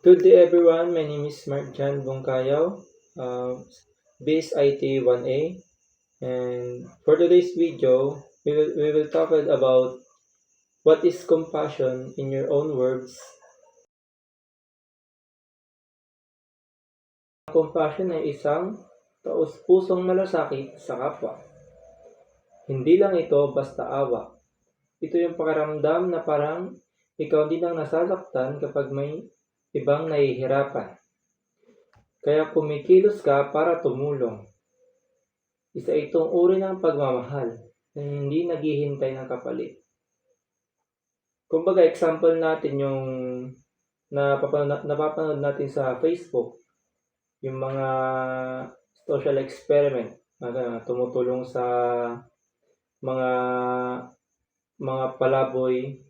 Good day everyone, my name is Mark Jan Bongkayaw, base IT 1A, and for today's video, we will talk about what is compassion in your own words. Compassion ay isang taus-pusong malasakit sa kapwa. Hindi lang ito basta awa. Ito yung pakiramdam na parang ikaw din ang nasasaktan kapag may ibang nahihirapan. Kaya kumikilos ka para tumulong. Isa itong uri ng pagmamahal na hindi naghihintay ng kapalit. Kumbaga, example natin yung napapanood natin sa Facebook, yung mga social experiment na tumutulong sa mga palaboy,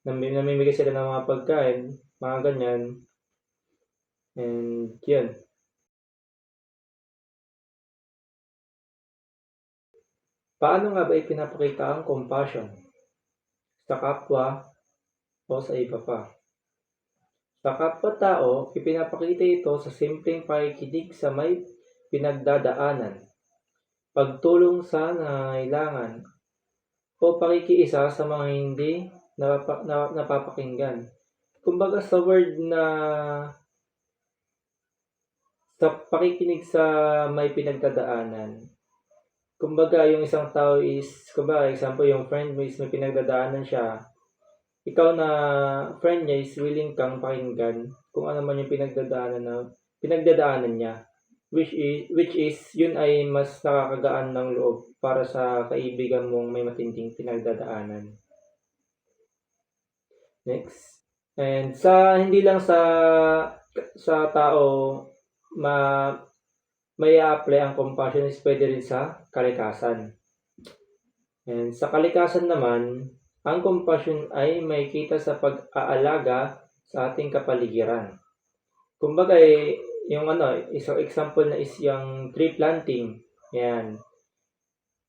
namimigay sila ng mga pagkain, mga ganyan. And yun. Paano nga ba ipinapakita ang compassion? Sa kapwa o sa iba pa? Sa kapwa-tao, ipinapakita ito sa simpleng pakikinig sa may pinagdadaanan, pagtulong sa nangangailangan, o pakikiisa sa mga hindi napapakinggan. Kumbaga sa pakikinig sa may pinagdadaanan. Kumbaga yung isang tao is, example yung friend mo is may pinagdadaanan siya. Ikaw na friend niya is willing kang pakinggan kung ano man yung pinagdadaanan niya. Which is yun ay mas nakakagaan ng loob para sa kaibigan mong may matinding pinagdadaanan. Next. And hindi lang sa tao may apply ang compassion is pwede rin sa kalikasan. And sa kalikasan naman, ang compassion ay makikita sa pag-aalaga sa ating kapaligiran. Kumbaga, yung isang example na is yung tree planting. Yan.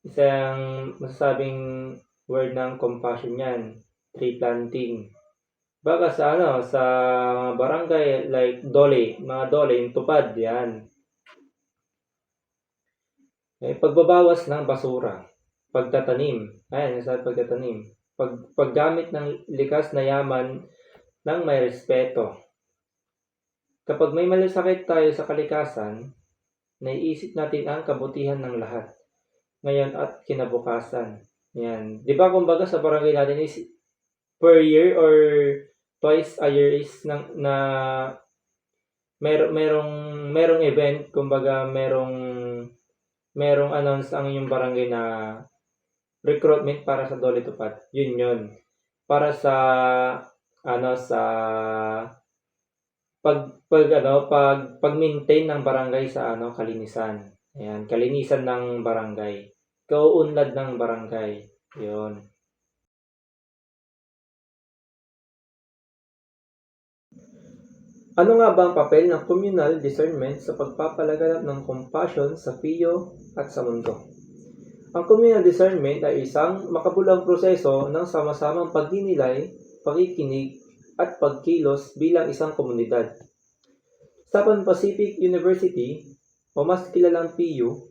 Isang masasabing word ng compassion yan. Tree planting. Baga sa mga barangay like mga dole, yung tupad, yan. Pagbabawas ng basura, pagtatanim, paggamit ng likas na yaman ng may respeto. Kapag may malasakit tayo sa kalikasan, naiisip natin ang kabutihan ng lahat, ngayon at kinabukasan. Yan. Di ba kumbaga sa barangay natin is per year or twice a year is merong event, kumbaga merong announce ang inyong barangay na recruitment para sa Dole Tupad. Yun. Para sa pag-maintain ng barangay sa kalinisan. Ayan, kalinisan ng barangay. Kauunlad ng barangay. Yun. Ano nga ba ang papel ng communal discernment sa pagpapalaganap ng compassion sa PIO at sa mundo? Ang communal discernment ay isang makabulang proseso ng sama-samang pagdinilay, pakikinig, at pagkilos bilang isang komunidad. Sa Pan Pacific University, o mas kilalang PIO,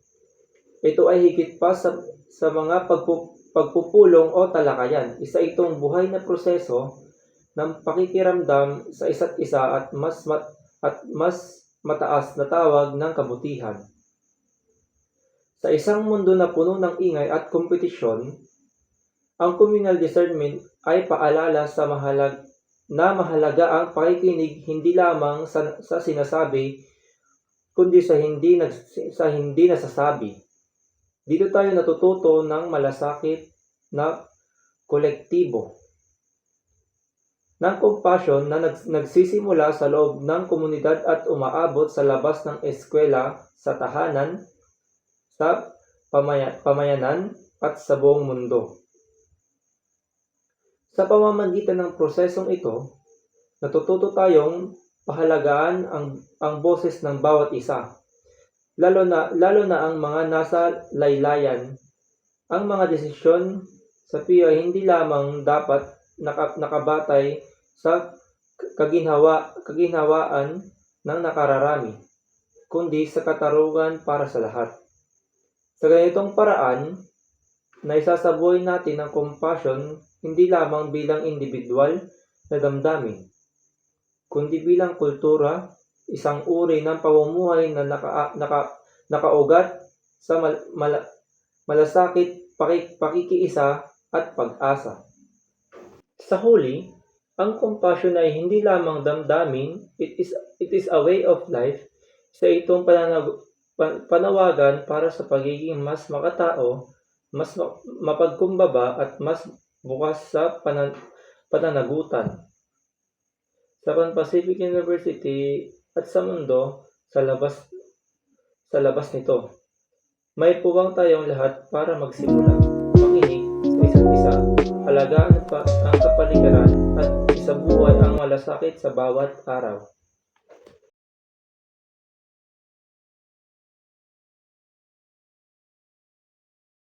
ito ay higit pa sa mga pagpupulong o talakayan. Isa itong buhay na proseso ng pakikiramdam sa isa't isa at mas mataas na tawag ng kabutihan. Sa isang mundo na puno ng ingay at kompetisyon, ang communal discernment ay paalala sa mahalaga ang pakikinig hindi lamang sa sinasabi, kundi sa hindi nasasabi. Dito tayo natututo ng malasakit na kolektibo, ng compassion na nagsisimula sa loob ng komunidad at umaabot sa labas ng eskwela, sa tahanan, sa pamayanan at sa buong mundo. Sa pamamagitan ng prosesong ito, natututo tayong pahalagaan ang boses ng bawat isa, lalo na ang mga nasa laylayan. Ang mga desisyon sa PIO ay hindi lamang dapat nakabatay sa kaginhawaan ng nakararami, kundi sa katarungan para sa lahat. Sa ganitong paraan, naisasabuhay natin ang compassion hindi lamang bilang individual na damdamin, kundi bilang kultura, isang uri ng pamumuhay na nakaugat sa malasakit, pakikiisa at pag-asa. Sa huli, ang compassion ay hindi lamang damdamin, it is a way of life. Sa itong panawagan para sa pagiging mas makatao, mas mapagkumbaba at mas bukas sa pananagutan. Sa Pan Pacific University at sa mundo sa labas nito. May puwang tayong lahat para magsimula, makinig sa isa't isa, alagaan ang kapaligiran at isabuhay ang malasakit sa bawat araw.